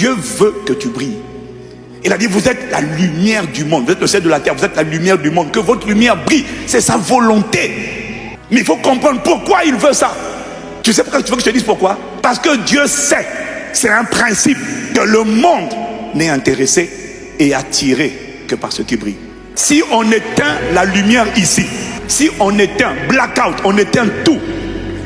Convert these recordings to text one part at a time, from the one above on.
Dieu veut que tu brilles. Il a dit, vous êtes la lumière du monde, vous êtes le sel de la terre, vous êtes la lumière du monde, que votre lumière brille, c'est sa volonté. Mais il faut comprendre pourquoi il veut ça. Tu sais pourquoi tu veux que je te dise pourquoi? Parce que Dieu sait, c'est un principe, que le monde n'est intéressé et attiré que par ce qui brille. Si on éteint la lumière ici, si on éteint blackout, on éteint tout,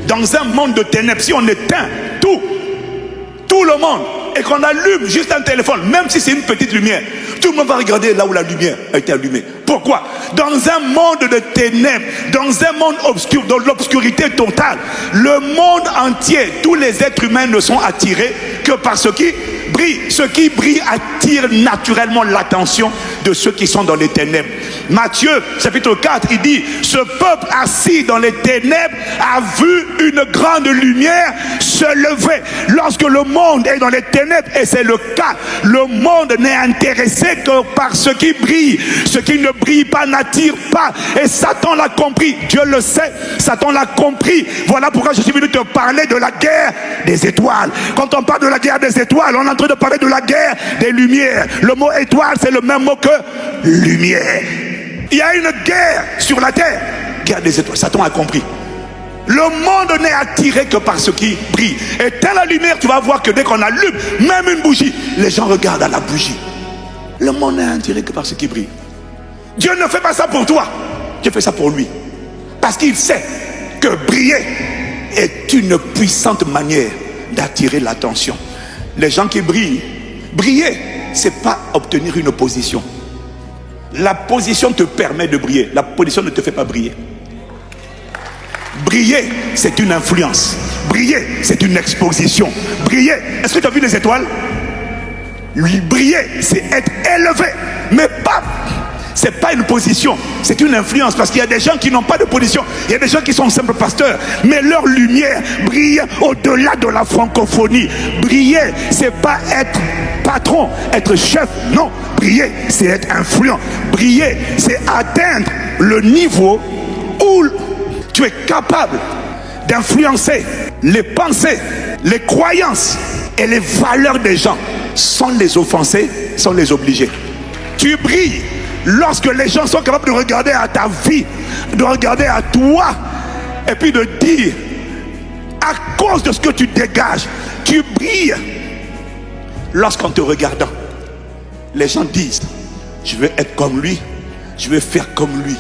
dans un monde de ténèbres, si on éteint tout le monde, et qu'on allume juste un téléphone, même si c'est une petite lumière, tout le monde va regarder là où la lumière a été allumée. Pourquoi? Dans un monde de ténèbres, dans un monde obscur, dans l'obscurité totale, le monde entier, tous les êtres humains ne sont attirés que par ce qui brille. Ce qui brille attire naturellement l'attention de ceux qui sont dans les ténèbres. Matthieu chapitre 4, il dit, ce peuple assis dans les ténèbres a vu une grande lumière se lever. Lorsque le monde est dans les ténèbres, et c'est le cas, le monde n'est intéressé que par ce qui brille. Ce qui ne brille pas n'attire pas. Et Satan l'a compris. Dieu le sait. Satan l'a compris. Voilà pourquoi je suis venu te parler de la guerre des étoiles. Quand on parle de la guerre des étoiles, on est en train de parler de la guerre des lumières. Le mot étoile, c'est le même mot que lumière. Il y a une guerre sur la terre. Guerre des étoiles. Satan a compris. Le monde n'est attiré que par ce qui brille. Éteins la lumière, tu vas voir que dès qu'on allume même une bougie, les gens regardent à la bougie. Le monde n'est attiré que par ce qui brille. Dieu ne fait pas ça pour toi. Dieu fait ça pour lui. Parce qu'il sait que briller est une puissante manière d'attirer l'attention. Les gens qui brillent, briller, c'est pas obtenir une position. La position te permet de briller. La position ne te fait pas briller. Briller, c'est une influence. Briller, c'est une exposition. Briller, est-ce que tu as vu les étoiles? Briller, c'est être élevé. Mais pas, c'est pas une position, c'est une influence. Parce qu'il y a des gens qui n'ont pas de position. Il y a des gens qui sont simples pasteurs, mais leur lumière brille au-delà de la francophonie. Briller, c'est pas être patron, être chef. Non, briller, c'est être influent. Briller, c'est atteindre le niveau où tu es capable d'influencer les pensées, les croyances et les valeurs des gens sans les offenser, sans les obliger. Tu brilles lorsque les gens sont capables de regarder à ta vie, de regarder à toi et puis de dire, à cause de ce que tu dégages, tu brilles. Lorsqu'en te regardant, les gens disent, je veux être comme lui, je veux faire comme lui.